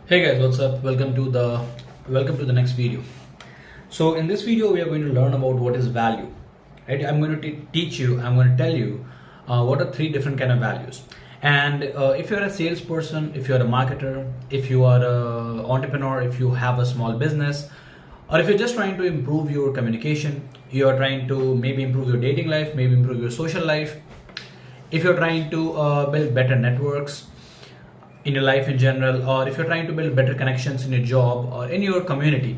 Hey guys, what's up? Welcome to the next video. So in this video, we are going to learn about what is value. Right? I'm going to teach you. I'm going to tell you what are three different kind of values. And if you're a salesperson, if you're a marketer, if you are an entrepreneur, if you have a small business, or if you're just trying to improve your communication, you are trying to maybe improve your dating life, maybe improve your social life. If you're trying to build better networks in your life in general, or if you're trying to build better connections in your job or in your community,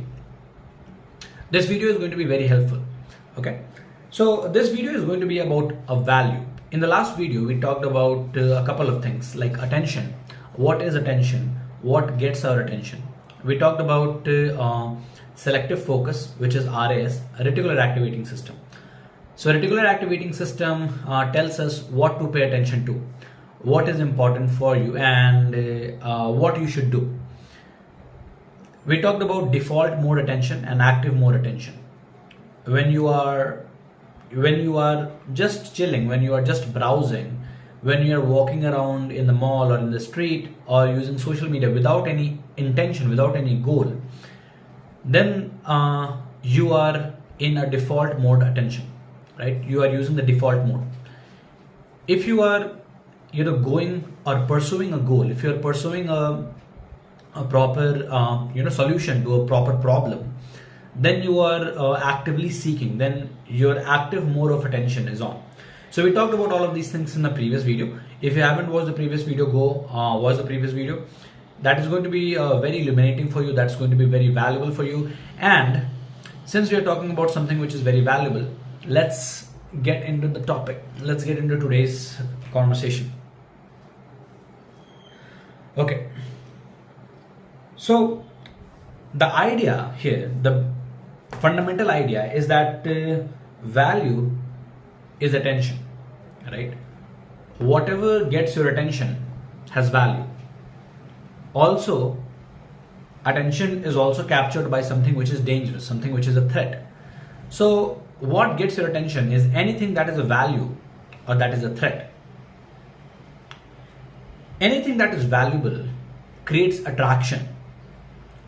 this video is going to be very helpful. Okay, so this video is going to be about a value. In the last video, we talked about a couple of things like attention. What is attention? What gets our attention? We talked about selective focus, which is RAS, reticular activating system. So reticular activating system tells us what to pay attention to, what is important for you, and what you should do. We talked about default mode attention and active mode attention. When you are just chilling, when you are just browsing, when you are walking around in the mall or in the street or using social media without any intention, without any goal, then you are in a default mode attention, right? You are using the default mode. If you are going or pursuing a goal, if you're pursuing a proper solution to a proper problem, then you are actively seeking, then your active mode of attention is on. So we talked about all of these things in the previous video. If you haven't watched the previous video, go watch the previous video. That is going to be very illuminating for you. That's going to be very valuable for you. And since we are talking about something which is very valuable, let's get into the topic. Let's get into today's conversation. Okay, so the idea here, the fundamental idea is that value is attention, right? Whatever gets your attention has value. Also, attention is also captured by something which is dangerous, something which is a threat. So what gets your attention is anything that is a value or that is a threat. Anything that is valuable creates attraction,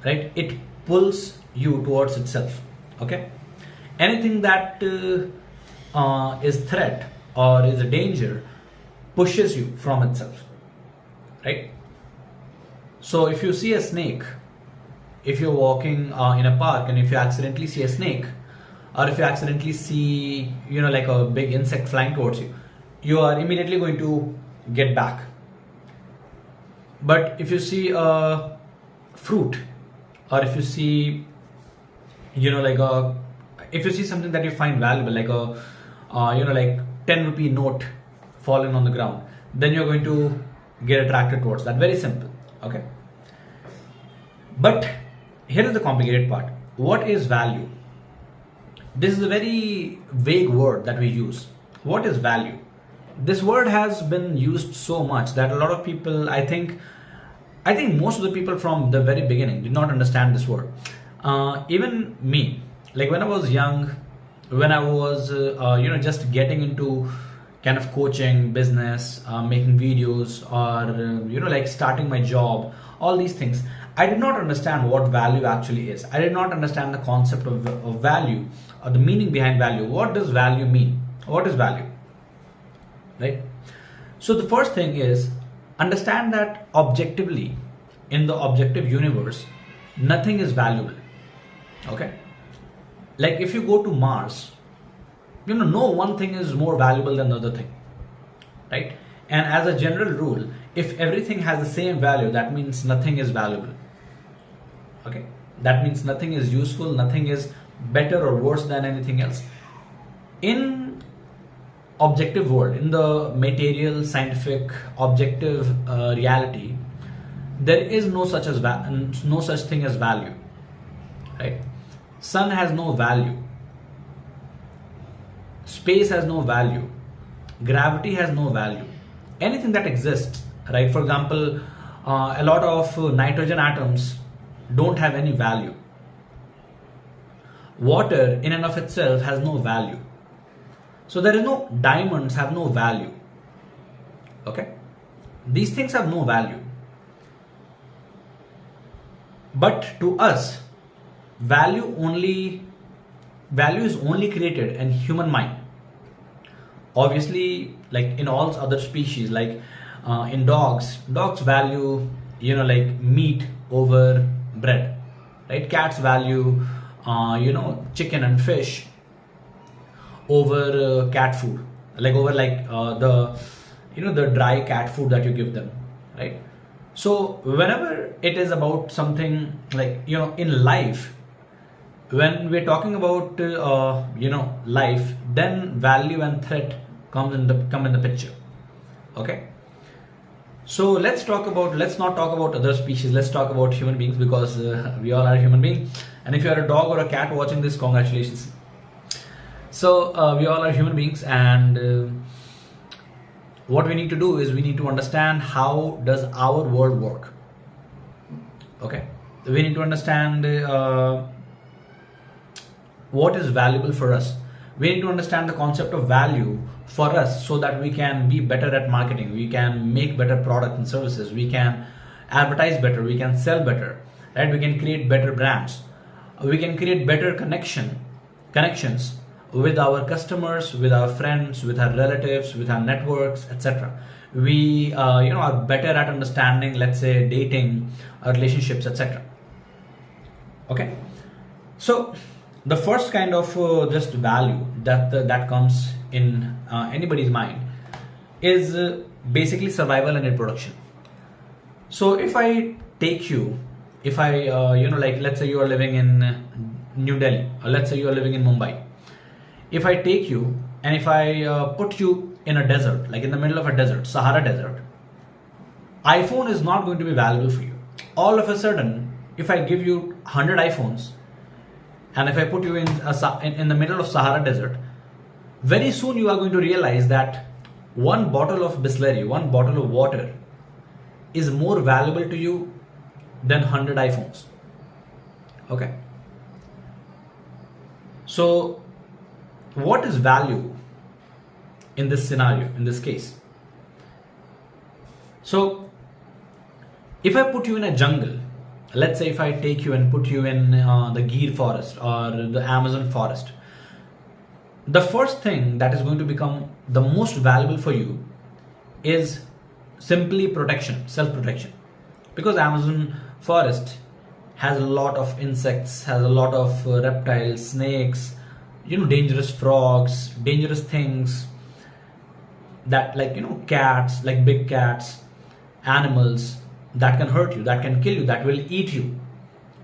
right? It pulls you towards itself. Okay, anything that is threat or is a danger pushes you from itself, right? So if you see a snake, if you're walking in a park and if you accidentally see a snake, or if you accidentally see like a big insect flying towards you, you are immediately going to get back. But if you see a fruit, or if you see if you see something that you find valuable, like a like 10 rupee note fallen on the ground, then you're going to get attracted towards that. Very simple. Okay, but here is the complicated part. What is value? This is a very vague word that we use. What is value? This word has been used so much that a lot of people, I think most of the people from the very beginning did not understand this word. Even me, like when I was young, when I was just getting into kind of coaching, business, making videos, or like starting my job, all these things, I did not understand what value actually is. I did not understand the concept of value or the meaning behind value. What does value mean? What is value? Right? So the first thing is understand that objectively, in the objective universe, nothing is valuable. Okay? Like if you go to Mars, no one thing is more valuable than the other thing. Right? And as a general rule, if everything has the same value, that means nothing is valuable. Okay? That means nothing is useful, nothing is better or worse than anything else. In objective world, in the material, scientific, objective reality, there is no such thing as value, right? Sun has no value, space has no value, gravity has no value. Anything that exists, right? For example, a lot of nitrogen atoms don't have any value. Water in and of itself has no value. So there is no, diamonds have no value. Okay, these things have no value. But to us, value only value is only created in human mind. Obviously, like in all other species, like in dogs value, like meat over bread, right? Cats value chicken and fish over cat food, like over like the dry cat food that you give them, right? So whenever it is about something like in life, when we're talking about life, then value and threat come in the picture. Okay, so let's not talk about other species, let's talk about human beings, because we all are human beings. And if you're a dog or a cat watching this, congratulations. So we all are human beings, and what we need to do is we need to understand how does our world work. Okay, we need to understand what is valuable for us. We need to understand the concept of value for us, so that we can be better at marketing, we can make better products and services, we can advertise better, we can sell better, right? We can create better brands, we can create better connections with our customers, with our friends, with our relatives, with our networks, etc. We are better at understanding, let's say, dating, relationships, etc. Okay, so the first kind of just value that comes in anybody's mind is basically survival and reproduction. So if I take you, if I like, let's say you are living in New Delhi, or let's say you are living in Mumbai. If I take you and if I put you in a desert, like in the middle of a desert, Sahara Desert, iPhone is not going to be valuable for you. All of a sudden, if I give you 100 iPhones, and if I put you in the middle of Sahara Desert, very soon you are going to realize that one bottle of Bisleri, one bottle of water, is more valuable to you than 100 iPhones. Okay. So what is value in this scenario, in this case? So if I put you in a jungle, let's say if I take you and put you in the Gir forest or the Amazon forest, the first thing that is going to become the most valuable for you is simply protection, self-protection. Because Amazon forest has a lot of insects, has a lot of reptiles, snakes, dangerous frogs, dangerous things, that like, cats, like big cats, animals that can hurt you, that can kill you, that will eat you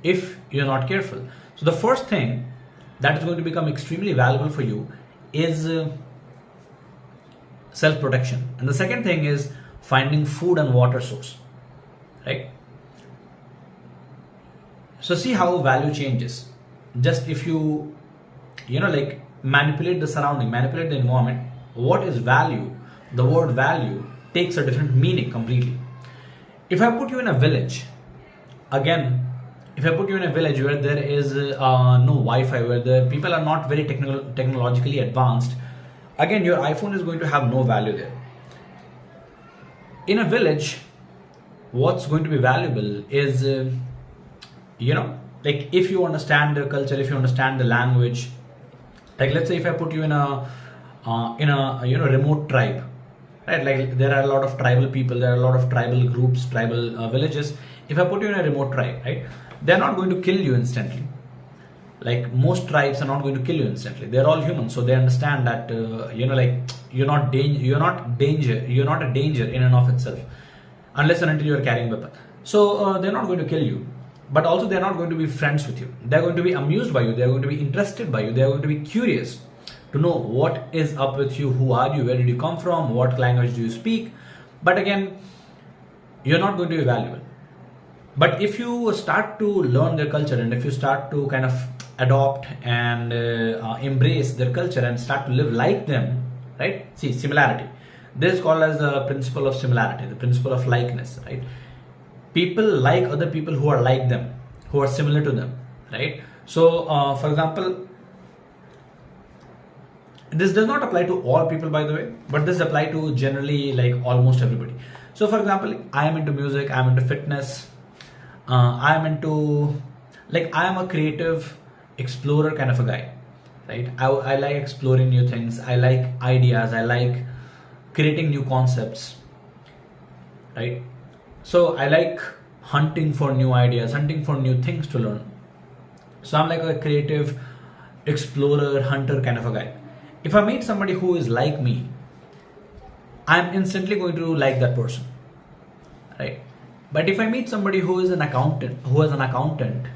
if you're not careful. So the first thing that is going to become extremely valuable for you is self-protection. And the second thing is finding food and water source, right? So see how value changes. Just if you like manipulate the surrounding, manipulate the environment, what is value? The word value takes a different meaning completely. If I put you in a village, again, if I put you in a village where there is no Wi-Fi, where the people are not very technologically advanced, again, your iPhone is going to have no value there. In a village, what's going to be valuable is, like if you understand the culture, if you understand the language, like let's say if I put you in a remote tribe, right? Like there are a lot of tribal people, there are a lot of tribal groups, tribal villages. If I put you in a remote tribe, right, they're not going to kill you instantly. Like most tribes are not going to kill you instantly. They're all humans, so they understand that like you're not a danger in and of itself, unless and until you're carrying a weapon. So they're not going to kill you, but also they're not going to be friends with you. They're going to be amused by you. They're going to be interested by you. They're going to be curious to know what is up with you, who are you, where did you come from, what language do you speak. But again, you're not going to be valuable. But if you start to learn their culture, and if you start to kind of adopt and embrace their culture and start to live like them, right? See, similarity. This is called as the principle of similarity, the principle of likeness, right? People like other people who are like them, who are similar to them, right? So, for example, this does not apply to all people, by the way, but this applies to generally like almost everybody. So, for example, I am into music, I am into fitness, I'm into, like, I am a creative explorer kind of a guy, right? I like exploring new things. I like ideas. I like creating new concepts, right? So I like hunting for new ideas, hunting for new things to learn. So I'm like a creative explorer, hunter kind of a guy. If I meet somebody who is like me, I'm instantly going to like that person, right? But if I meet somebody who is an accountant,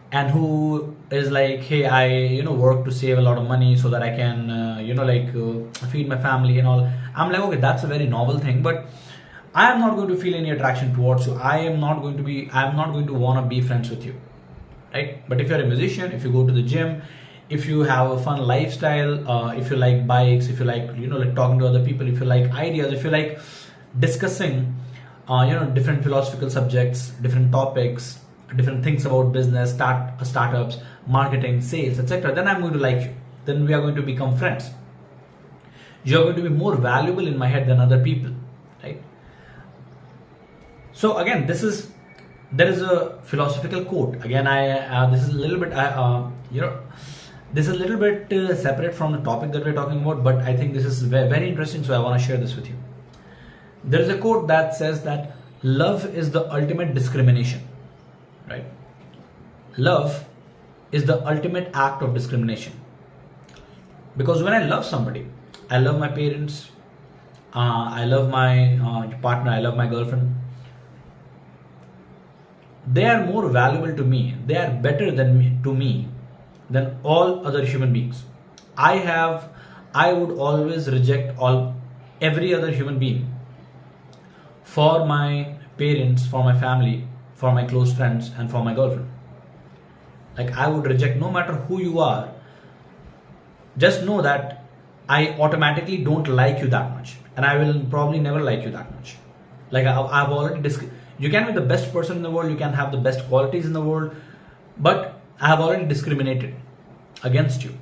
and who is like, hey, I work to save a lot of money so that I can feed my family and all, I'm like, okay, that's a very novel thing, but I am not going to feel any attraction towards you. I'm not going to want to be friends with you, right? But if you're a musician, if you go to the gym, if you have a fun lifestyle, if you like bikes, if you like like talking to other people, if you like ideas, if you like discussing different philosophical subjects, different topics, different things about business, startups, marketing, sales, etc., then I'm going to like you. Then we are going to become friends. You're going to be more valuable in my head than other people, right? So again, there is a philosophical quote. Again, this is a little bit this is a little bit separate from the topic that we're talking about, but I think this is very, very interesting, so I want to share this with you. There is a quote that says that love is the ultimate discrimination, right? Love is the ultimate act of discrimination. Because when I love somebody, I love my parents, I love my partner, I love my girlfriend, they are more valuable to me, they are better to me than all other human beings. I would always reject every other human being for my parents, for my family, for my close friends, and for my girlfriend. Like, I would reject no matter who you are. Just know that I automatically don't like you that much, and I will probably never like you that much. Like, I've already you can be the best person in the world, you can have the best qualities in the world, but I have already discriminated against you,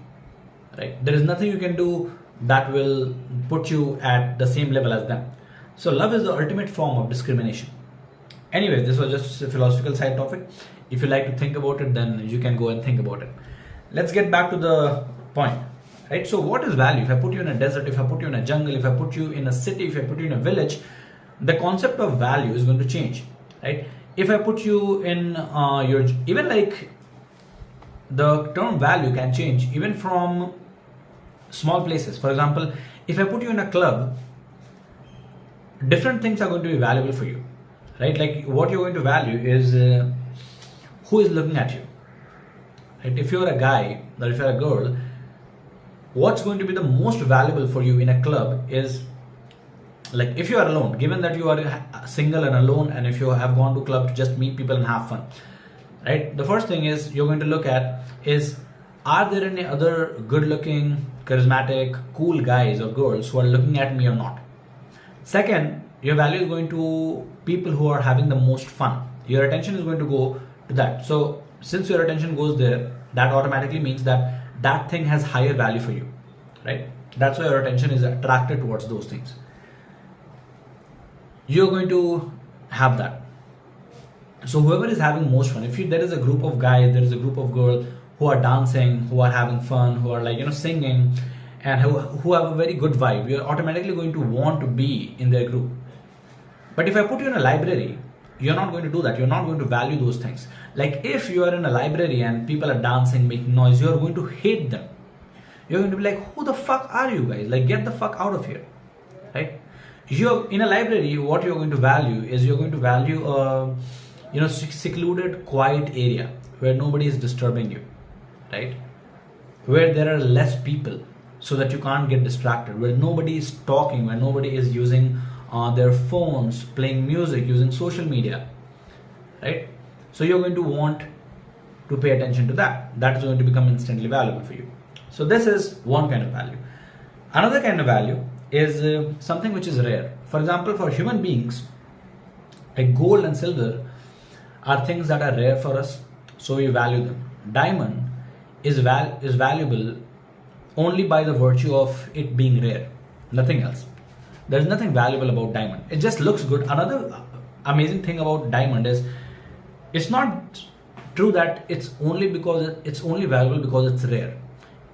right? There is nothing you can do that will put you at the same level as them. So love is the ultimate form of discrimination. Anyways, this was just a philosophical side topic. If you like to think about it, then you can go and think about it. Let's get back to the point, right? So what is value? If I put you in a desert, if I put you in a jungle, if I put you in a city, if I put you in a village, the concept of value is going to change, right? If I put you in even like the term value can change even from small places. For example, if I put you in a club, different things are going to be valuable for you, right? Like, what you're going to value is who is looking at you, right? If you're a guy or if you're a girl, what's going to be the most valuable for you in a club is, like, if you are alone, given that you are single and alone, and if you have gone to club to just meet people and have fun, right? The first thing is you're going to look at is, are there any other good looking, charismatic, cool guys or girls who are looking at me or not? Second, your value is going to people who are having the most fun. Your attention is going to go to that. So since your attention goes there, that automatically means that that thing has higher value for you, right? That's why your attention is attracted towards those things. You're going to have that. So whoever is having most fun, if there is a group of guys, there is a group of girls who are dancing, who are having fun, who are like singing, and who have a very good vibe, you're automatically going to want to be in their group. But if I put you in a library, you're not going to do that. You're not going to value those things. Like, if you are in a library and people are dancing, making noise, you're going to hate them. You're going to be like, who the fuck are you guys? Like, get the fuck out of here, right? You're in a library, what you're going to value is you're going to value a secluded, quiet area where nobody is disturbing you, right? Where there are less people so that you can't get distracted, where nobody is talking, where nobody is using their phones, playing music, using social media, right? So you're going to want to pay attention to that. That is going to become instantly valuable for you. So this is one kind of value. Another kind of value is something which is rare. For example, for human beings, like gold and silver are things that are rare for us, so we value them. Diamond is valuable only by the virtue of it being rare, nothing else. There's nothing valuable about diamond. It just looks good. Another amazing thing about diamond is It's not true that it's only valuable because it's rare.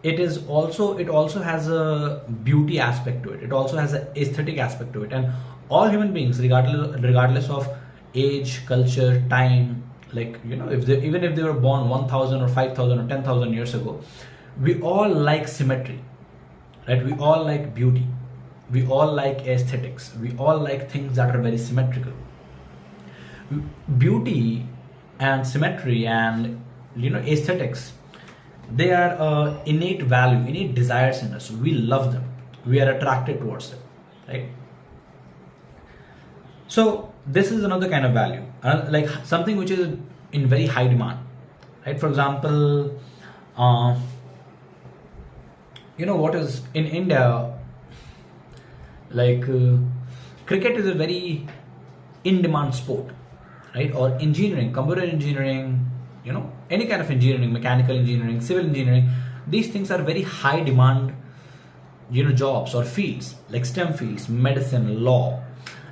It also has a beauty aspect to it. It also has an aesthetic aspect to it. And all human beings, regardless of age, culture, time, like, even if they were born 1,000 or 5,000 or 10,000 years ago, we all like symmetry, right? We all like beauty. We all like aesthetics. We all like things that are very symmetrical. Beauty and symmetry and aesthetics, they are innate value, innate desires in us. We love them. We are attracted towards them, right? So this is another kind of value, like something which is in very high demand, right? For example, what is in India, like cricket is a very in-demand sport, right? Or engineering, computer engineering, any kind of engineering, mechanical engineering, civil engineering, these things are very high demand, jobs or fields, like STEM fields, medicine, law.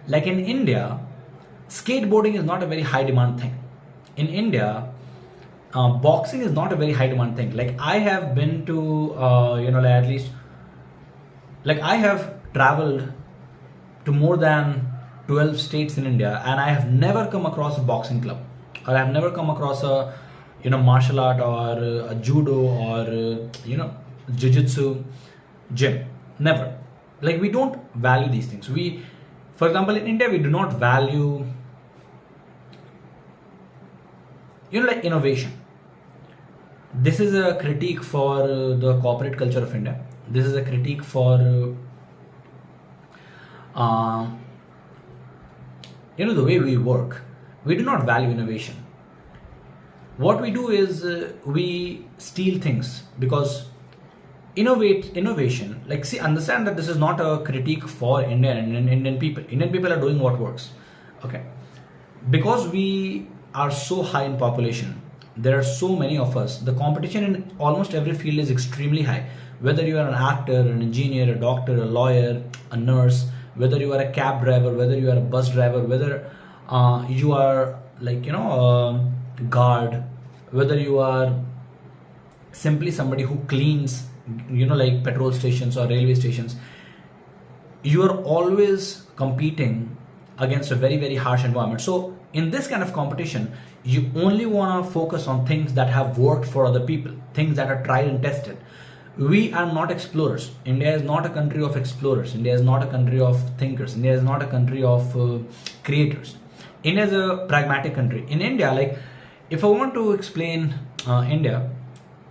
Like in India, skateboarding is not a very high demand thing. In India, boxing is not a very high demand thing. Like I have been to, like at least, like I have traveled to more than 12 states in India, and I have never come across a boxing club, or I have never come across a, martial art or a judo or, jiu-jitsu gym. Never. Like we don't value these things. For example, in India, we do not value, like innovation. This is a critique for the corporate culture of India. This is a critique for, the way we work. We do not value innovation. What we do is we steal things, because innovation, like, see, understand that this is not a critique for India and Indian people. Indian people are doing what works, okay? Because we are so high in population, there are so many of us, the competition in almost every field is extremely high. Whether you are an actor, an engineer, a doctor, a lawyer, a nurse, whether you are a cab driver, whether you are a bus driver, whether you are like, a guard, whether you are simply somebody who cleans, like petrol stations or railway stations, you are always competing against a very, very harsh environment. So in this kind of competition, you only want to focus on things that have worked for other people, things that are tried and tested. We are not explorers. India is not a country of explorers. India is not a country of thinkers. India is not a country of creators. India is a pragmatic country. In India, like, if I want to explain India,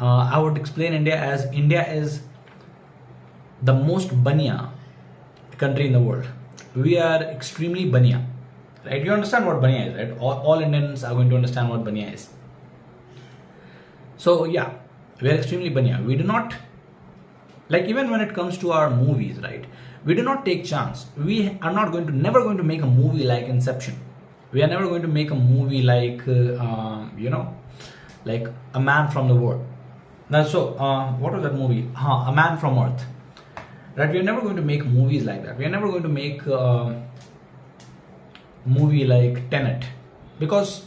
I would explain India is the most banya country in the world. We are extremely banya, right? You understand what banya is, right? All Indians are going to understand what banya is. So yeah, we are extremely banya. We do not, like, even when it comes to our movies, right? We do not take chance. We are never going to make a movie like Inception. We are never going to make a movie like, like A Man from the World. Now, so, what was that movie? A Man from Earth. Right? We are never going to make movies like that. We are never going to make a movie like Tenet, because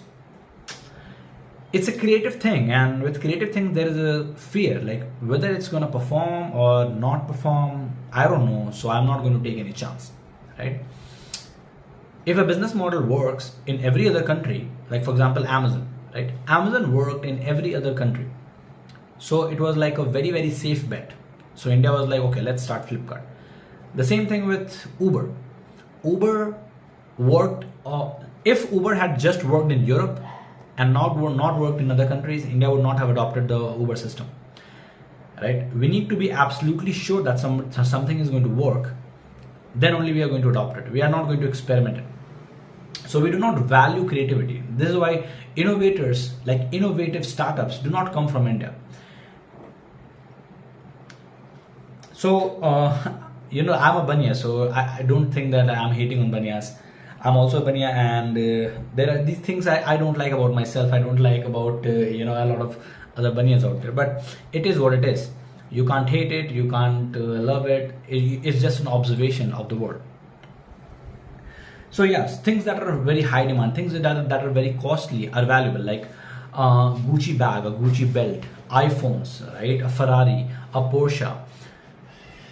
it's a creative thing, and with creative things there is a fear, like whether it's going to perform or not perform, I don't know, so I'm not going to take any chance, right? If a business model works in every other country, like for example Amazon, right? Amazon worked in every other country, so it was like a very, very safe bet. So India was like, okay, let's start Flipkart. The same thing with Uber. Uber worked, if Uber had just worked in Europe and not worked in other countries, India would not have adopted the Uber system, right? We need to be absolutely sure that something is going to work, then only we are going to adopt it. We are not going to experiment it. So we do not value creativity. This is why innovators, like innovative startups, do not come from India. So, I'm a Banya, so I don't think that I'm hating on Banyas. I'm also a Banya, and there are these things I don't like about myself. I don't like about, a lot of other Banyas out there. But it is what it is. You can't hate it, you can't love it. It's just an observation of the world. So yes, things that are very high demand, things that are very costly are valuable, like Gucci bag, a Gucci belt, iPhones, right? A Ferrari, a Porsche.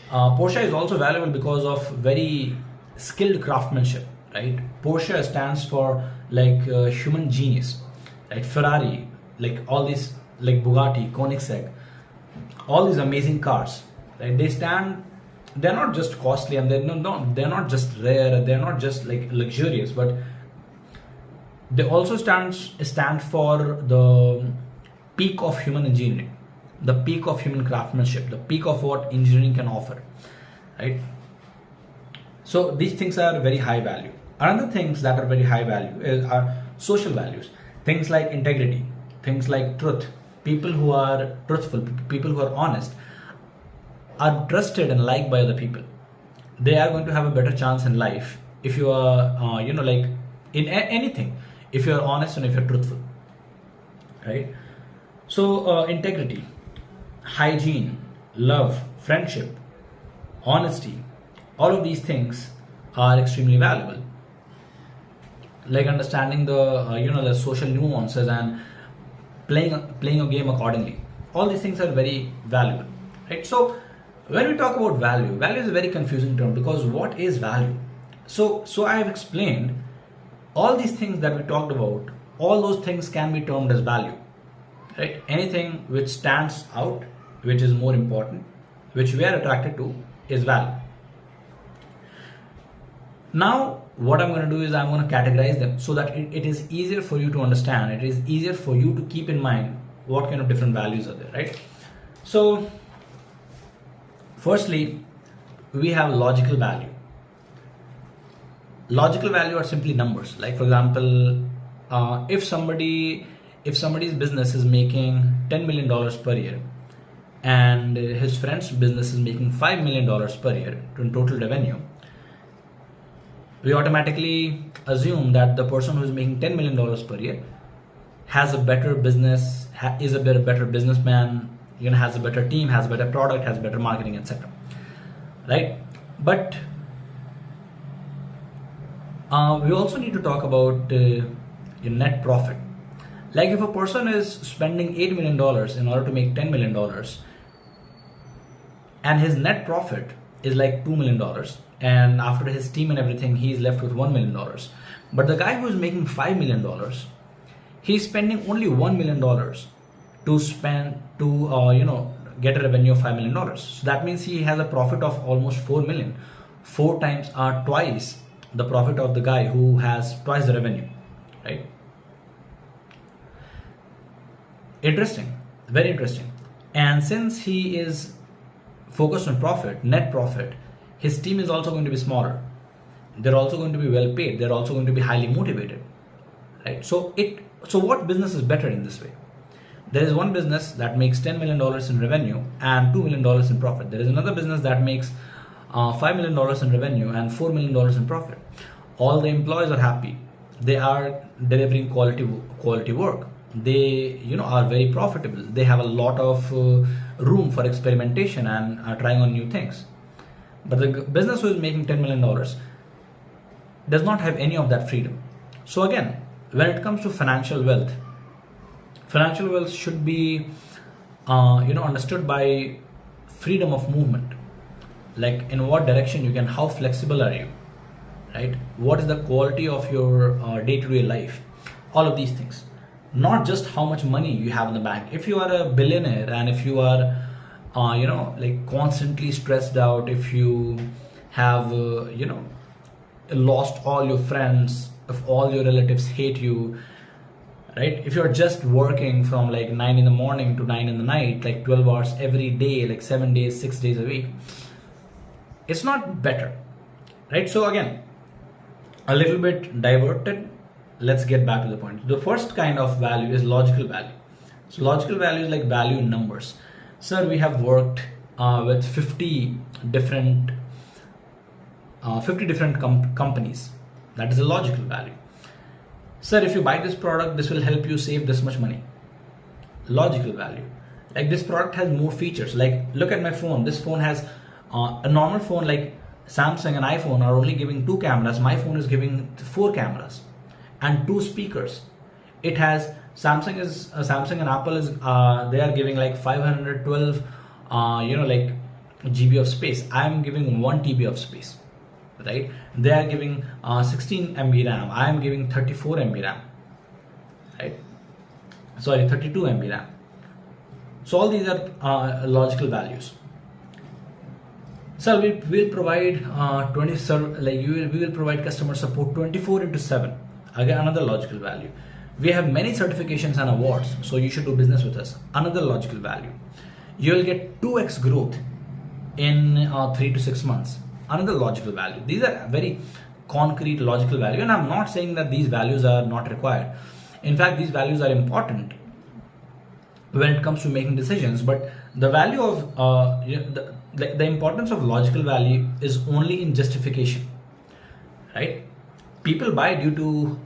Porsche is also valuable because of very skilled craftsmanship, right? Porsche stands for like human genius, right? Ferrari, like all these, like Bugatti, Koenigsegg, all these amazing cars, right? They're not just costly, and they're not just rare, they're not just like luxurious, but they also stand for the peak of human engineering, the peak of human craftsmanship, the peak of what engineering can offer, right? So these things are very high value. Another things that are very high value are social values, things like integrity, things like truth. People who are truthful, people who are honest, are trusted and liked by other people. They are going to have a better chance in life if you are, like in anything, if you are honest and if you're truthful, right? So integrity, hygiene, love, friendship, honesty, all of these things are extremely valuable. Like understanding the the social nuances and playing a game accordingly. All these things are very valuable, right? So when we talk about value is a very confusing term, because what is value? So I have explained all these things that we talked about. All those things can be termed as value, right? Anything which stands out, which is more important, which we are attracted to, is value. Now what I'm going to do is I'm going to categorize them so that it is easier for you to understand. It is easier for you to keep in mind what kind of different values are there, right? So firstly, we have logical value. Logical value are simply numbers. Like for example, if somebody's business is making $10 million per year, and his friend's business is making $5 million per year in total revenue, we automatically assume that the person who is making $10 million per year has a better business, is a better businessman, has a better team, has a better product, has better marketing, etc. Right? But we also need to talk about your net profit. Like if a person is spending $8 million in order to make $10 million, and his net profit is like $2 million, and after his team and everything, he's left with $1 million. But the guy who is making $5 million, he's spending only $1 million to get a revenue of $5 million. So that means he has a profit of almost 4 million, twice the profit of the guy who has twice the revenue, right? Interesting, very interesting. And since he is focused on profit, net profit, his team is also going to be smaller. They're also going to be well paid. They're also going to be highly motivated, right? So what business is better in this way? There is one business that makes $10 million in revenue and $2 million in profit. There is another business that makes $5 million in revenue and $4 million in profit. All the employees are happy. They are delivering quality work. They are very profitable. They have a lot of room for experimentation and trying on new things. But the business who is making $10 million does not have any of that freedom. So again, when it comes to financial wealth should be understood by freedom of movement. Like in what direction you can, how flexible are you, right? What is the quality of your day-to-day life? All of these things, not just how much money you have in the bank. If you are a billionaire and if you are constantly stressed out, if you have lost all your friends, if all your relatives hate you, right? If you're just working from like 9 in the morning to 9 in the night, like 12 hours every day, like 7 days, 6 days a week, it's not better, right? So again, a little bit diverted. Let's get back to the point. The first kind of value is logical value. So logical value is like value in numbers. Sir, we have worked with 50 different companies. That is a logical value. Sir, if you buy this product, this will help you save this much money. Logical value. Like this product has more features. Like look at my phone. This phone has a normal phone, like Samsung and iPhone are only giving 2 cameras, my phone is giving 4 cameras and 2 speakers. It has Samsung and Apple is they are giving like 512 like GB of space. I am giving 1 TB of space, right? They are giving 16 MB RAM. I am giving 34 MB RAM, right? Sorry, 32 MB RAM. So all these are logical values. So we will provide we will provide customer support 24/7. Again, another logical value. We have many certifications and awards, so you should do business with us. Another logical value. You will get 2x growth in 3 to 6 months. Another logical value. These are very concrete logical value, and I'm not saying that these values are not required. In fact, these values are important when it comes to making decisions. But the value of the importance of logical value is only in justification, right? People buy due to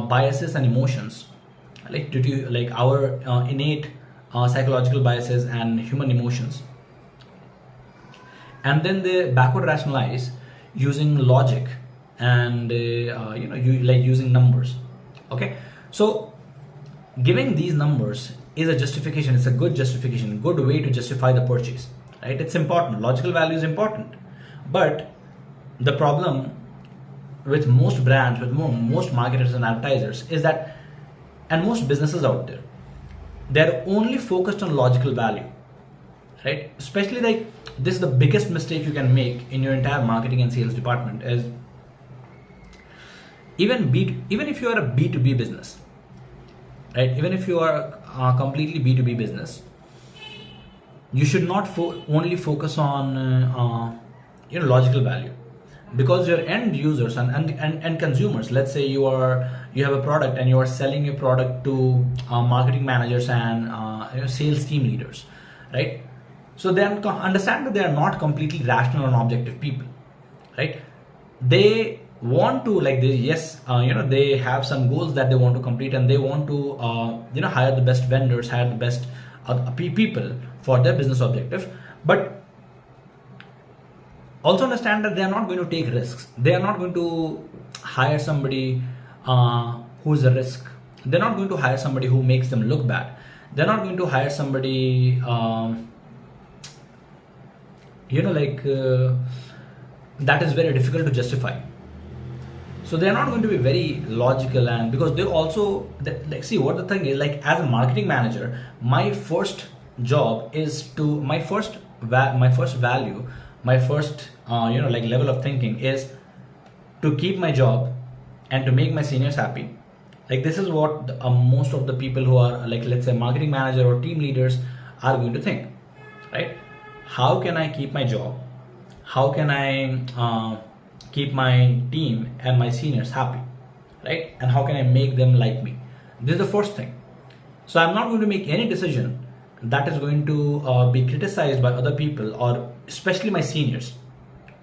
biases and emotions, like due to like our innate psychological biases and human emotions, and then they backward rationalize using logic and using numbers. Okay, so giving these numbers is a justification. It's a good justification, good way to justify the purchase, right? It's important. Logical value is important, but the problem with most brands, with most marketers and advertisers is that, and most businesses out there, they're only focused on logical value, right? Especially like this is the biggest mistake you can make in your entire marketing and sales department is even if you are a B2B business, right? Even if you are completely B2B business, you should not only focus on logical value, because your end users and consumers, let's say you have a product and you are selling your product to marketing managers and sales team leaders, right? So they understand that they are not completely rational and objective people, right? They want to they have some goals that they want to complete, and they want to hire the best vendors, hire the best people for their business objective. But also understand that they are not going to take risks. They are not going to hire somebody who is a risk. They're not going to hire somebody who makes them look bad. They're not going to hire somebody that is very difficult to justify. So they're not going to be very logical, and because they also see what the thing is, like as a marketing manager, my first job is to my first value, my first level of thinking is to keep my job and to make my seniors happy. Like this is what most of the people who are like, let's say, marketing manager or team leaders are going to think, right? How can I keep my job? How can I keep my team and my seniors happy, right? And how can I make them like me? This is the first thing. So I'm not going to make any decision that is going to be criticized by other people, or especially my seniors,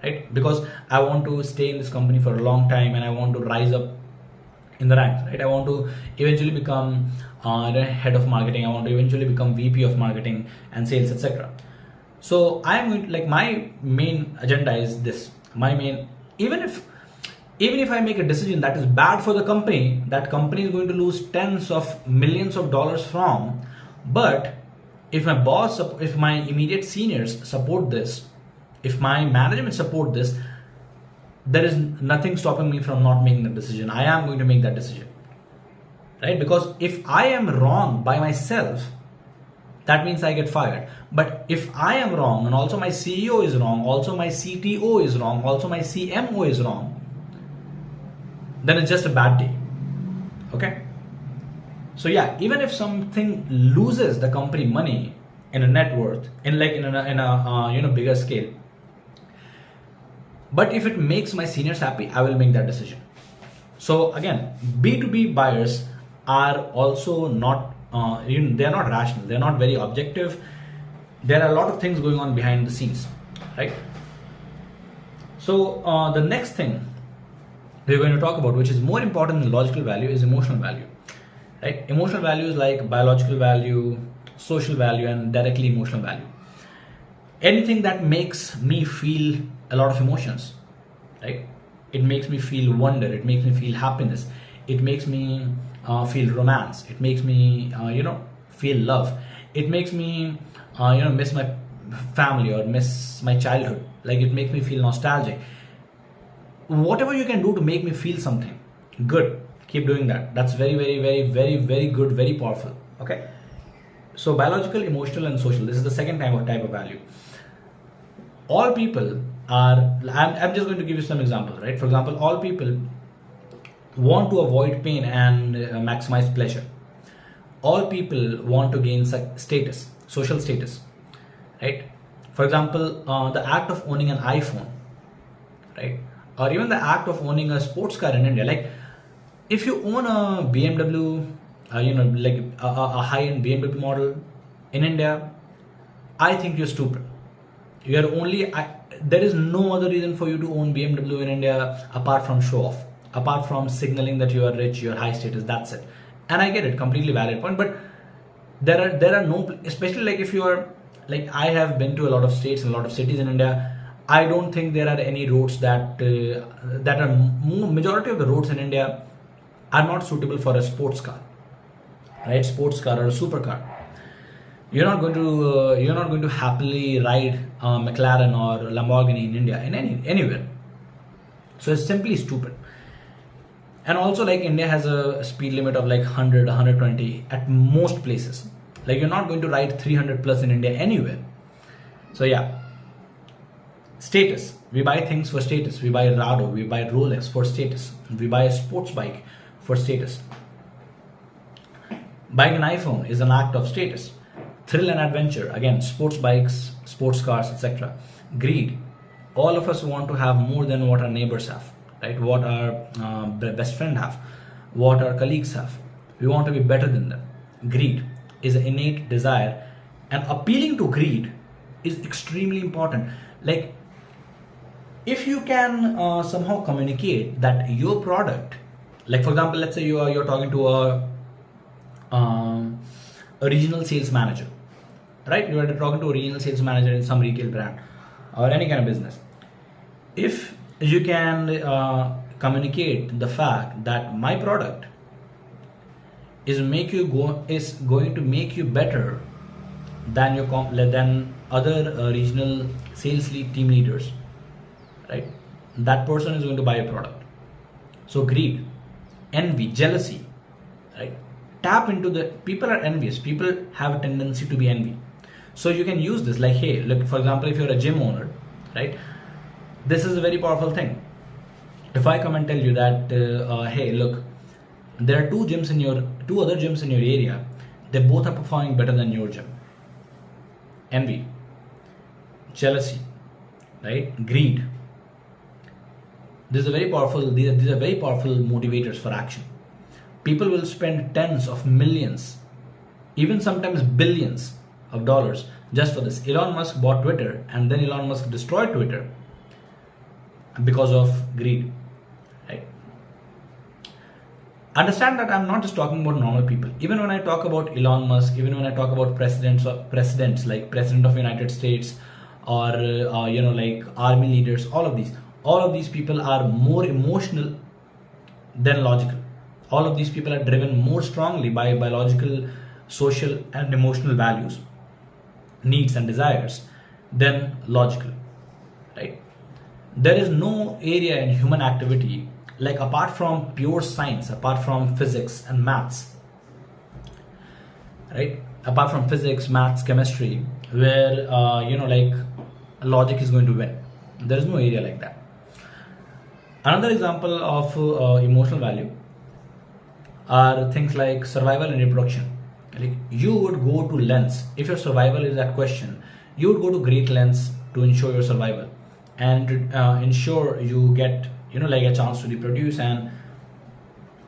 right? Because I want to stay in this company for a long time and I want to rise up in the ranks, right? I want to eventually become head of marketing. I want to eventually become VP of marketing and sales, etc. So I'm going to, like, my main agenda is this. Even if I make a decision that is bad for the company, that company is going to lose tens of millions of dollars from, but if my boss, if my immediate seniors support this, if my management support this, there is nothing stopping me from not making the decision. I am going to make that decision, right? Because if I am wrong by myself, that means I get fired. But if I am wrong, and also my CEO is wrong, also my CTO is wrong, also my CMO is wrong, then it's just a bad day. Okay? So yeah, even if something loses the company money in a net worth, in a bigger scale, but if it makes my seniors happy, I will make that decision. So again, B2B buyers are also not they're not rational, they're not very objective. There are a lot of things going on behind the scenes, right? So the next thing we're going to talk about, which is more important than logical value, is emotional value, right? Emotional value is like biological value, social value, and directly emotional value. Anything that makes me feel a lot of emotions, right? It makes me feel wonder, it makes me feel happiness, it makes me feel romance, it makes me feel love, it makes me miss my family or miss my childhood, like it makes me feel nostalgic. Whatever you can do to make me feel something good, keep doing that. That's very, very, very, very, very good, very powerful. Okay, so biological, emotional, and social, this is the second type of value. All people are, I'm just going to give you some examples, right? For example, all people want to avoid pain and maximize pleasure. All people want to gain status, social status, right? For example, the act of owning an iPhone, right? Or even the act of owning a sports car in India. Like if you own a BMW, like a high-end BMW model in India, I think you're stupid. You are only, there is no other reason for you to own BMW in India apart from show off, apart from signaling that you are rich, you are high status, that's it. And I get it, completely valid point, but there are no, especially like if you are, like I have been to a lot of states and a lot of cities in India. I don't think there are any roads that majority of the roads in India are not suitable for a sports car, right? Sports car or a supercar. You're not going to happily ride a McLaren or Lamborghini in India, in anywhere. So it's simply stupid. And also, like, India has a speed limit of like 100, 120 at most places. Like you're not going to ride 300 plus in India anywhere. So yeah. Status. We buy things for status. We buy Rado, we buy Rolex for status. We buy a sports bike for status. Buying an iPhone is an act of status. Thrill and adventure, again, sports bikes, sports cars, etc. Greed. All of us want to have more than what our neighbors have, right? What our best friend have, what our colleagues have. We want to be better than them. Greed is an innate desire, and appealing to greed is extremely important. Like, if you can somehow communicate that your product, like for example, let's say you're talking to a regional sales manager, right? You are talking to a regional sales manager in some retail brand or any kind of business. If you can communicate the fact that my product is going to make you better than than other regional sales team leaders, right? That person is going to buy a product. So greed, envy, jealousy, right? Tap into the, people are envious. People have a tendency to be envy. So you can use this, like, hey, look, for example, if you're a gym owner, right? This is a very powerful thing. If I come and tell you that, hey, look, there are two other gyms in your area. They both are performing better than your gym. Envy, jealousy, right? Greed. These are very powerful motivators for action. People will spend tens of millions, even sometimes billions of dollars just for this. Elon Musk bought Twitter, and then Elon Musk destroyed Twitter because of greed, right? Understand that I'm not just talking about normal people. Even when I talk about Elon Musk, even when I talk about presidents like President of the United States or like army leaders, all of these people are more emotional than logical. All of these people are driven more strongly by biological, social, and emotional values, needs, and desires than logical, right? There is no area in human activity, like apart from pure science, apart from physics and maths, right? Apart from physics, maths, chemistry, where like logic is going to win. There is no area like that. Another example of emotional value are things like survival and reproduction. Like, you would go to lengths, if your survival is that question, you would go to great lengths to ensure your survival and ensure you get like a chance to reproduce and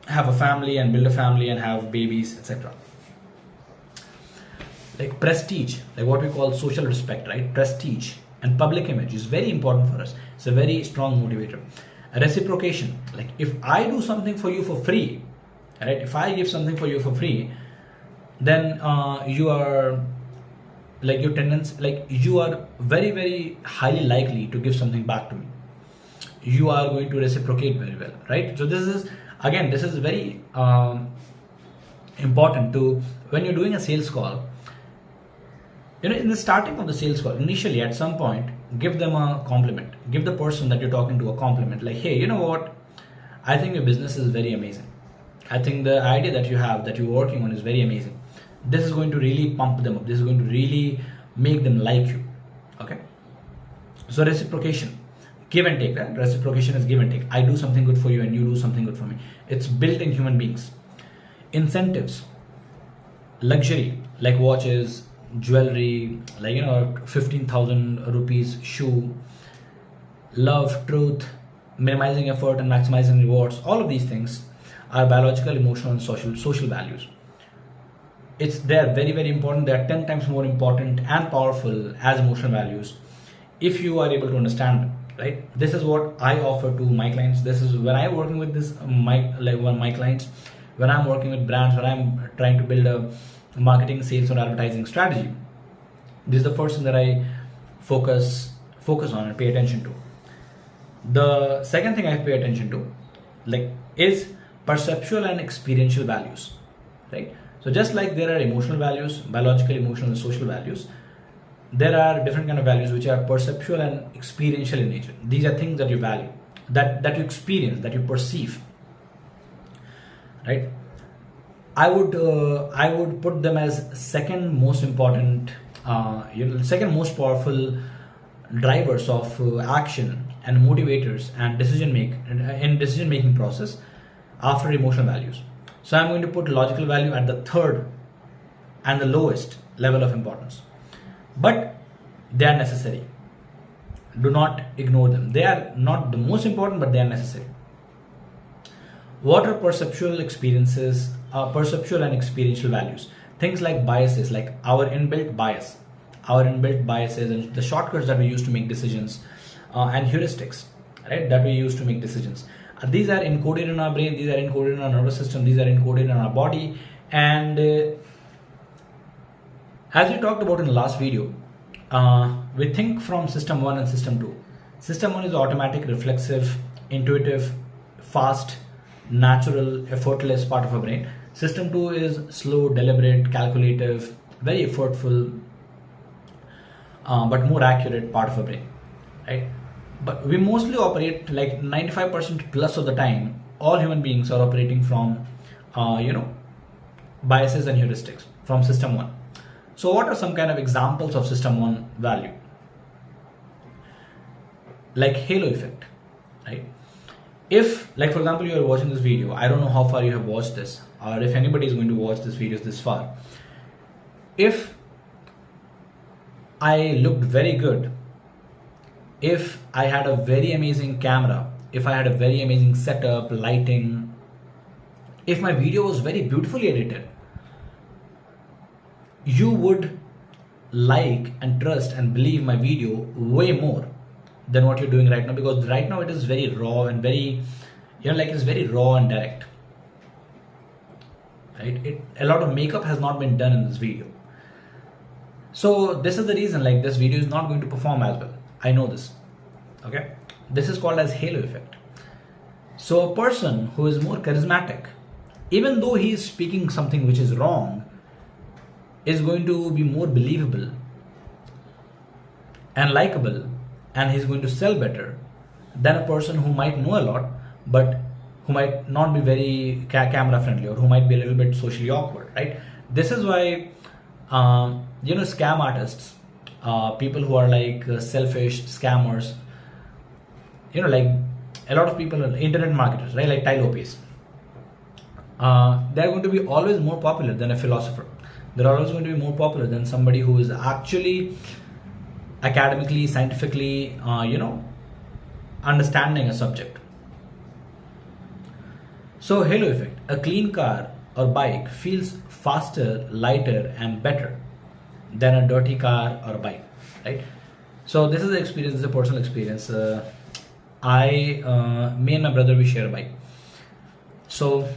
have a family and build a family and have babies, etc. Like prestige, like what we call social respect, right? Prestige and public image is very important for us. It's a very strong motivator. Reciprocation, like if I do something for you for free, right? If I give something for you for free, then you are like your tendency, like you are very, very highly likely to give something back to me. you are going to reciprocate very well, right? So this is very important to, when you're doing a sales call, in the starting of the sales call, initially at some point, give them a compliment. Give the person that you're talking to a compliment, like, hey, you know what? I think your business is very amazing. I think the idea that you have, that you're working on, is very amazing. This is going to really pump them up. This is going to really make them like you. Okay. So reciprocation, give and take. Right? Reciprocation is give and take. I do something good for you and you do something good for me. It's built in human beings. Incentives, luxury, like watches, jewelry, like 15,000 rupees shoe, love, truth, minimizing effort and maximizing rewards. All of these things are biological, emotional, and social values. They are very, very important. They are 10 times more important and powerful as emotional values if you are able to understand them, right? This is what I offer to my clients. This is when I'm working with my clients, when I'm working with brands, when I'm trying to build a marketing, sales, or advertising strategy. This is the first thing that I focus on and pay attention to. The second thing I pay attention to, is perceptual and experiential values, right? So just like there are emotional values, biological, emotional, and social values, there are different kind of values which are perceptual and experiential in nature. These are things that you value, that you experience, that you perceive, right? I would put them as second most important, second most powerful drivers of action and motivators and decision making process after emotional values. So I'm going to put logical value at the third and the lowest level of importance, but they are necessary. Do not ignore them. They are not the most important, but they are necessary. What are perceptual experiences, perceptual and experiential values? Things like biases, like our inbuilt biases and the shortcuts that we use to make decisions, and heuristics, right, that we use to make decisions. These are encoded in our brain, these are encoded in our nervous system, these are encoded in our body. And as we talked about in the last video, we think from system 1 and system 2. System 1 is automatic, reflexive, intuitive, fast, natural, effortless part of our brain. System 2 is slow, deliberate, calculative, very effortful, but more accurate part of our brain, right? But we mostly operate, like 95% plus of the time, all human beings are operating from, biases and heuristics from system 1. So what are some kind of examples of system 1 value? Like halo effect, right? If, like for example, you are watching this video, I don't know how far you have watched this, or if anybody is going to watch this video this far. If I looked very good, if I had a very amazing camera, if I had a very amazing setup, lighting, if my video was very beautifully edited, you would like and trust and believe my video way more than what you're doing right now, because right now it is very raw and very, it's very raw and direct, right? A lot of makeup has not been done in this video. So this is the reason, like, this video is not going to perform as well. I know this, okay? This is called as halo effect. So a person who is more charismatic, even though he is speaking something which is wrong, is going to be more believable and likable, and he's going to sell better than a person who might know a lot, but who might not be very camera friendly, or who might be a little bit socially awkward, right? This is why, scam artists, people who are like selfish scammers, like a lot of people, internet marketers, right? Like Tai Lopez, they're going to be always more popular than a philosopher. They're always going to be more popular than somebody who is actually academically, scientifically, understanding a subject. So halo effect, a clean car or bike feels faster, lighter, and better than a dirty car or bike, right? So this is the experience, this is a personal experience. Me and my brother, we share a bike. So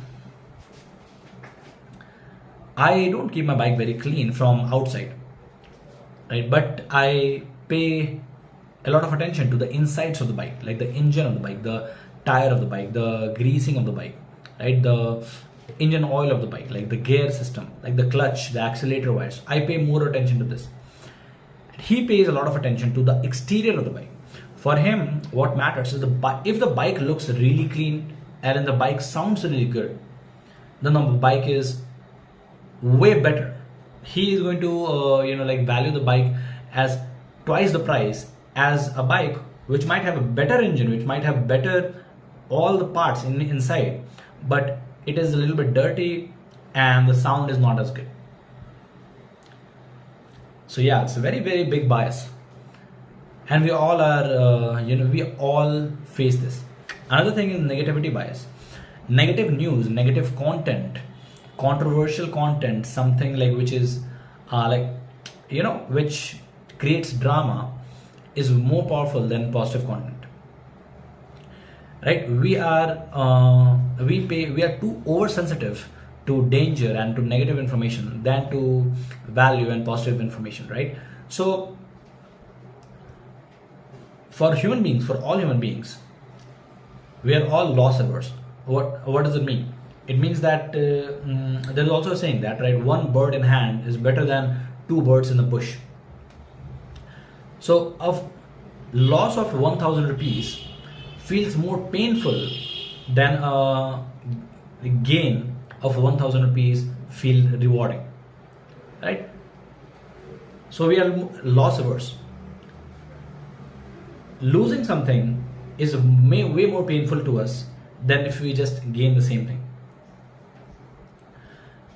I don't keep my bike very clean from outside, right? But I pay a lot of attention to the insides of the bike, like the engine of the bike, the tire of the bike, the greasing of the bike, right? The engine oil of the bike, like the gear system, like the clutch, the accelerator wires. I pay more attention to this. He pays a lot of attention to the exterior of the bike. For him, what matters is if the bike looks really clean and then the bike sounds really good, then the bike is way better. He is going to value the bike as twice the price as a bike which might have a better engine, which might have better all the parts inside, but it is a little bit dirty and the sound is not as good. So yeah, it's a very, very big bias, and we all are we all face this. Another thing is negativity bias. Negative news, negative content, controversial content, something like which is which creates drama, is more powerful than positive content. Right? We are too oversensitive to danger and to negative information than to value and positive information, right? So for human beings, for all human beings, we are all loss averse. What does it mean? It means that there is also a saying that, right, one bird in hand is better than two birds in the bush. So a loss of 1,000 rupees feels more painful than a gain of 1,000 rupees feel rewarding, right? So we are loss averse. Losing something is way more painful to us than if we just gain the same thing.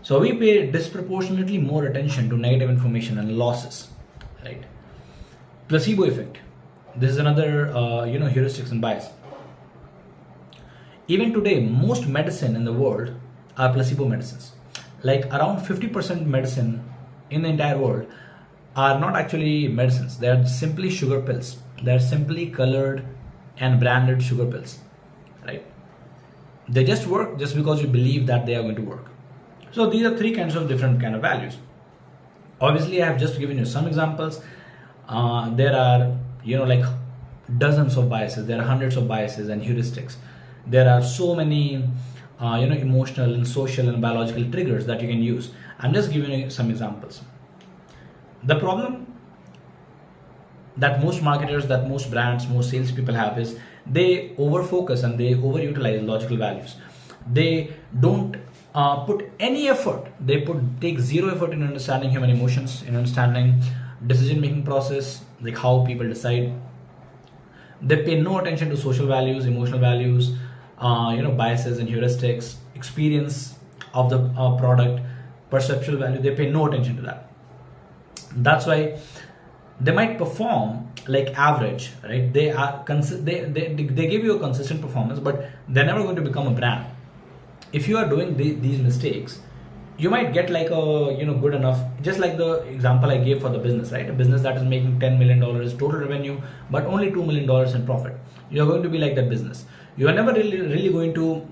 So we pay disproportionately more attention to negative information and losses, right? Placebo effect. This is another heuristics and bias. Even today, most medicine in the world are placebo medicines. Like around 50% medicine in the entire world are not actually medicines. They are simply sugar pills. They are simply colored and branded sugar pills, right? They just work just because you believe that they are going to work. So these are three kinds of different kind of values. Obviously, I have just given you some examples. There are dozens of biases. There are hundreds of biases and heuristics. There are so many emotional and social and biological triggers that you can use. I'm just giving you some examples. The problem that most marketers, that most brands, most salespeople have is they overfocus and they overutilize logical values. They don't put any effort. They take zero effort in understanding human emotions, in understanding decision-making process, like how people decide. They pay no attention to social values, emotional values, biases and heuristics, experience of the product, perceptual value. They pay no attention to that. That's why they might perform like average, right? They give you a consistent performance, but they're never going to become a brand. If you are doing these mistakes, you might get like a good enough, just like the example I gave for the business, right? A business that is making $10 million total revenue, but only $2 million in profit. You are going to be like that business. You are never really going to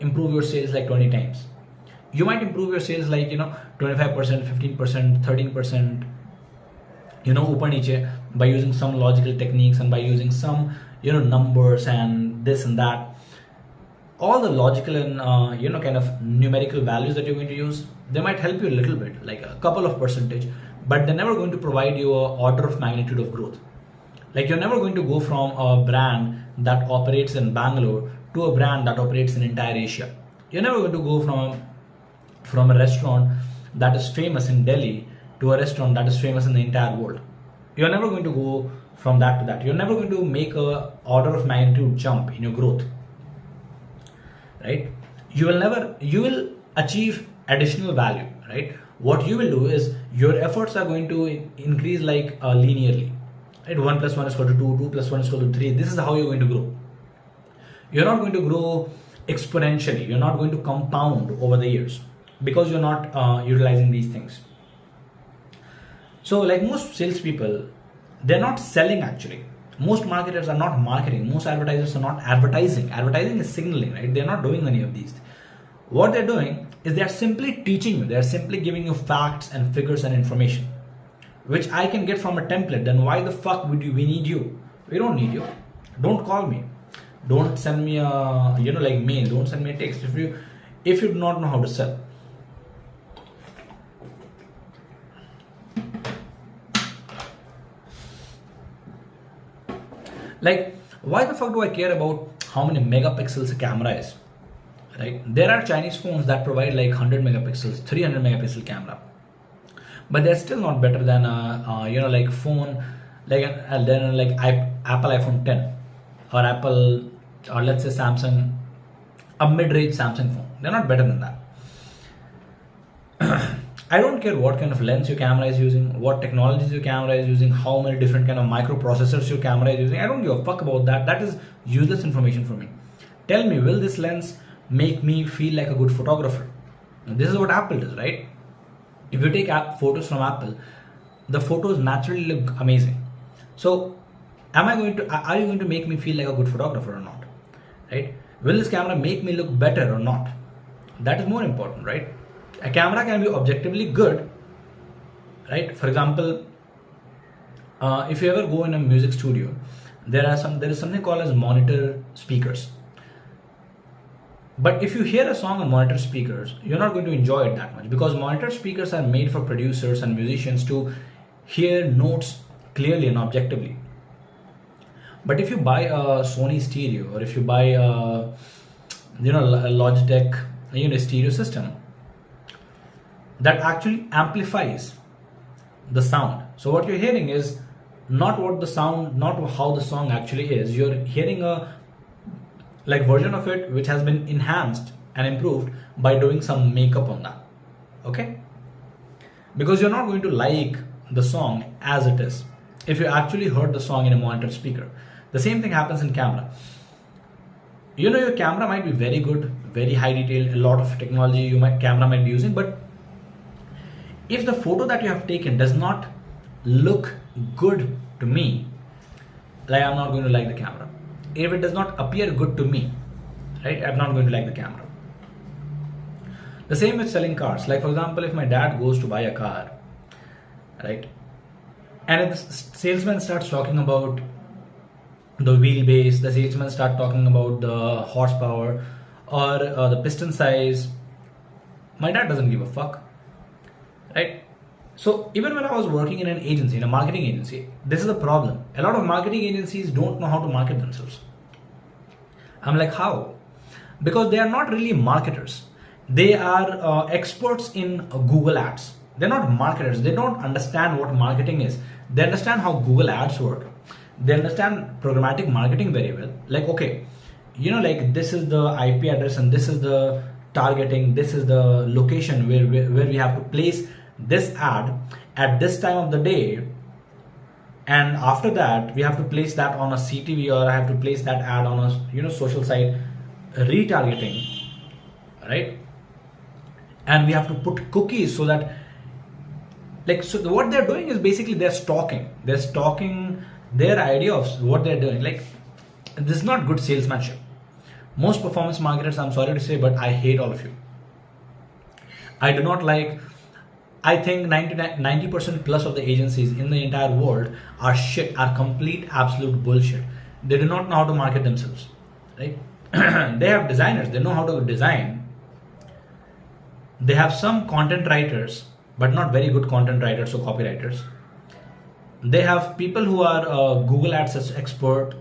improve your sales like 20 times. You might improve your sales like 25%, 15%, 13%, upar niche, by using some logical techniques and by using some numbers and this and that. All the logical and kind of numerical values that you're going to use, they might help you a little bit, like a couple of percentage, but they're never going to provide you an order of magnitude of growth. Like you're never going to go from a brand that operates in Bangalore to a brand that operates in entire Asia. You're never going to go from a restaurant that is famous in Delhi to a restaurant that is famous in the entire world. You're never going to go from that to that. You're never going to make a order of magnitude jump in your growth, right? You will achieve additional value, right? What you will do is your efforts are going to increase like linearly, right? 1 + 1 = 2, 2 + 1 = 3. This is how you're going to grow. You're not going to grow exponentially. You're not going to compound over the years because you're not utilizing these things. So like most salespeople, they're not selling actually. Most marketers are not marketing. Most advertisers are not advertising. Advertising is signaling, right? They're not doing any of these. What they're doing is they're simply teaching you. They're simply giving you facts and figures and information. which I can get from a template, then why the fuck would we need you? We don't need you. Don't call me. Don't send me a mail. Don't send me a text if you do not know how to sell. Like, why the fuck do I care about how many megapixels a camera is? Right? There are Chinese phones that provide like 100 megapixels, 300 megapixel camera, but they're still not better than a phone like Apple iPhone 10 or Apple, or let's say Samsung, a mid-range Samsung phone. They're not better than that. I don't care what kind of lens your camera is using, what technologies your camera is using, how many different kind of microprocessors your camera is using. I don't give a fuck about that. That is useless information for me. Tell me, will this lens make me feel like a good photographer? And this is what Apple does, right? If you take photos from Apple, the photos naturally look amazing. So are you going to make me feel like a good photographer or not? Right? Will this camera make me look better or not? That is more important, right? A camera can be objectively good, right? For example, if you ever go in a music studio, there is something called as monitor speakers. But if you hear a song on monitor speakers, you're not going to enjoy it that much, because monitor speakers are made for producers and musicians to hear notes clearly and objectively. But if you buy a Sony stereo, or if you buy a Logitech stereo system, that actually amplifies the sound. So what you're hearing is not how the song actually is. You're hearing a version of it which has been enhanced and improved by doing some makeup on that. Okay? Because you're not going to like the song as it is if you actually heard the song in a monitor speaker. The same thing happens in camera. Your camera might be very good, very high detail, a lot of technology camera might be using, but if the photo that you have taken does not look good to me, I'm not going to like the camera. If it does not appear good to me, right, I'm not going to like the camera. The same with selling cars. Like, for example, if my dad goes to buy a car, right, and if the salesman starts talking about the wheelbase, the salesman start talking about the horsepower or the piston size, my dad doesn't give a fuck. Right? So even when I was working in an agency, in a marketing agency, this is the problem. A lot of marketing agencies don't know how to market themselves. I'm like, how? Because they are not really marketers. They are experts in Google ads. They're not marketers. They don't understand what marketing is. They understand how Google ads work. They understand programmatic marketing very well. Like, okay, this is the IP address and this is the targeting. This is the location where we have to place this ad at this time of the day, and after that we have to place that on a CTV, or I have to place that ad on a social site, retargeting, right? And we have to put cookies so that what they're doing is basically they're stalking their idea of what they're doing. This is not good salesmanship. Most performance marketers, I'm sorry to say, but I hate all of you. I think 90% plus of the agencies in the entire world are complete absolute bullshit. They do not know how to market themselves, right? They have designers, they know how to design. They have some content writers, but not very good content writers or copywriters. They have people who are Google Ads expert,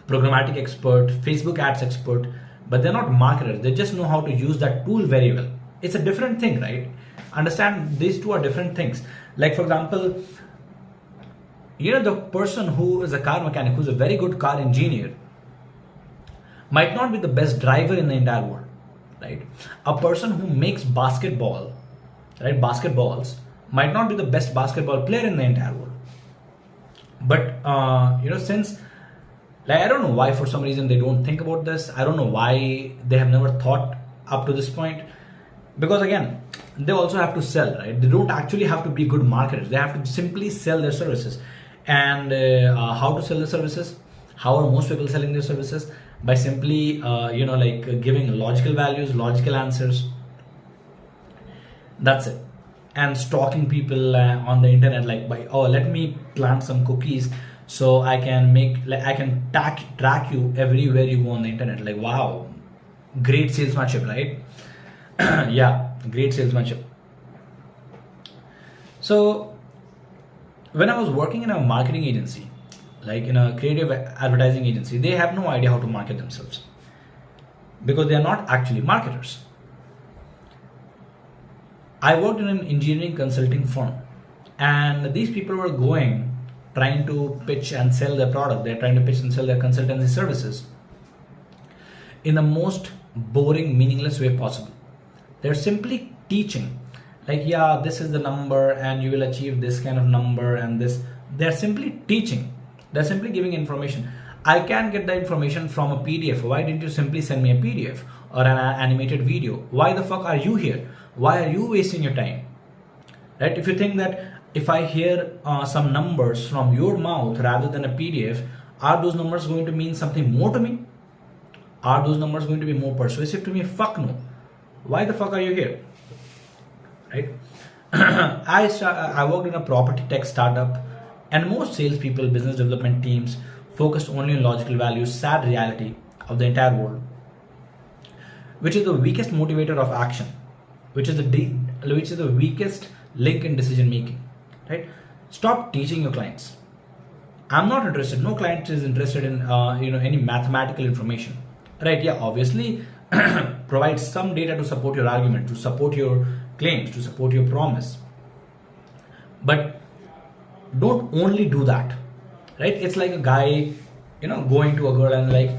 programmatic expert, Facebook ads expert, but they're not marketers. They just know how to use that tool very well. It's a different thing, right? Understand, these two are different things. Like, for example, the person who is a car mechanic, who's a very good car engineer, might not be the best driver in the entire world, right? A person who makes basketballs, might not be the best basketball player in the entire world. But since I don't know why, for some reason they don't think about this. I don't know why they have never thought up to this point. Because again, they also have to sell, right? They don't actually have to be good marketers. They have to simply sell their services. And how to sell the services? How are most people selling their services? By simply, giving logical values, logical answers. That's it. and stalking people on the internet, like by, oh, let me plant some cookies so I can track you everywhere you go on the internet. Like, wow, great salesmanship, right? Yeah, great salesmanship. So when I was working in a marketing agency, like in a creative advertising agency, they have no idea how to market themselves because they are not actually marketers. I worked in an engineering consulting firm, and these people were trying to pitch and sell their product. They're trying to pitch and sell their consultancy services in the most boring, meaningless way possible. They're simply teaching, like, yeah, this is the number and you will achieve this kind of number and this. They're simply teaching. They're simply giving information. I can get the information from a PDF. Why didn't you simply send me a PDF or an animated video? Why the fuck are you here? Why are you wasting your time? Right? If you think that if I hear some numbers from your mouth rather than a PDF, are those numbers going to mean something more to me? Are those numbers going to be more persuasive to me? Fuck no. Why the fuck are you here? Right? I worked in a property tech startup, and most salespeople, business development teams focused only on logical values. Sad reality of the entire world, which is the weakest motivator of action, which is the weakest link in decision making. Right? Stop teaching your clients. I'm not interested. No client is interested in any mathematical information. Right? Yeah, obviously, provide some data to support your argument, to support your claims, to support your promise. But don't only do that. Right? It's like a guy, going to a girl and like,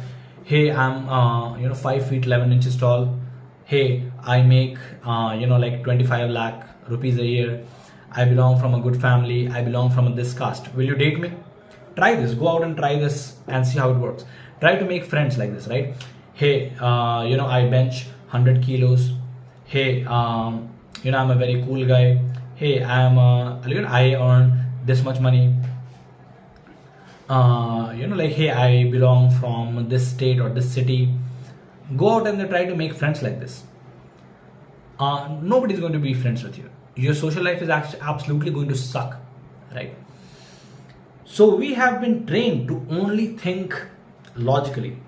hey, I'm 5 feet 11 inches tall. Hey, I make like 25 lakh rupees a year. I belong from a good family. I belong from this caste. Will you date me? Try this. Go out and try this and see how it works. Try to make friends like this, right? Hey, I bench 100 kilos. Hey, I'm a very cool guy. Hey, I earn this much money. Hey, I belong from this state or this city. Go out and try to make friends like this. Nobody's going to be friends with you. Your social life is actually absolutely going to suck, right? So we have been trained to only think logically,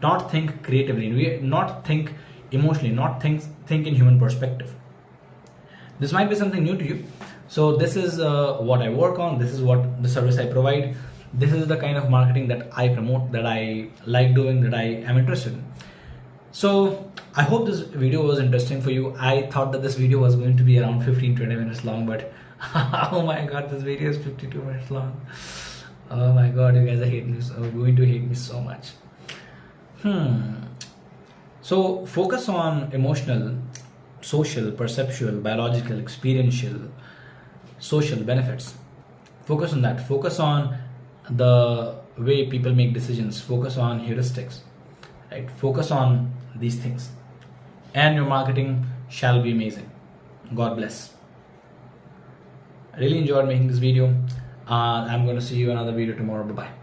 not think creatively. We not think emotionally, not think in human perspective. This might be something new to you. So this is what I work on. This is what the service I provide. This is the kind of marketing that I promote, that I like doing, that I am interested in. So I hope this video was interesting for you. I thought that this video was going to be around 15-20 minutes long, but oh my god, this video is 52 minutes long. Oh my god, you guys are going to hate me so much. So focus on emotional, social, perceptual, biological, experiential, social benefits. Focus on that. Focus on the way people make decisions. Focus on heuristics. Right? Focus on these things, and your marketing shall be amazing. God bless. I really enjoyed making this video. I'm going to see you in another video tomorrow. Bye bye.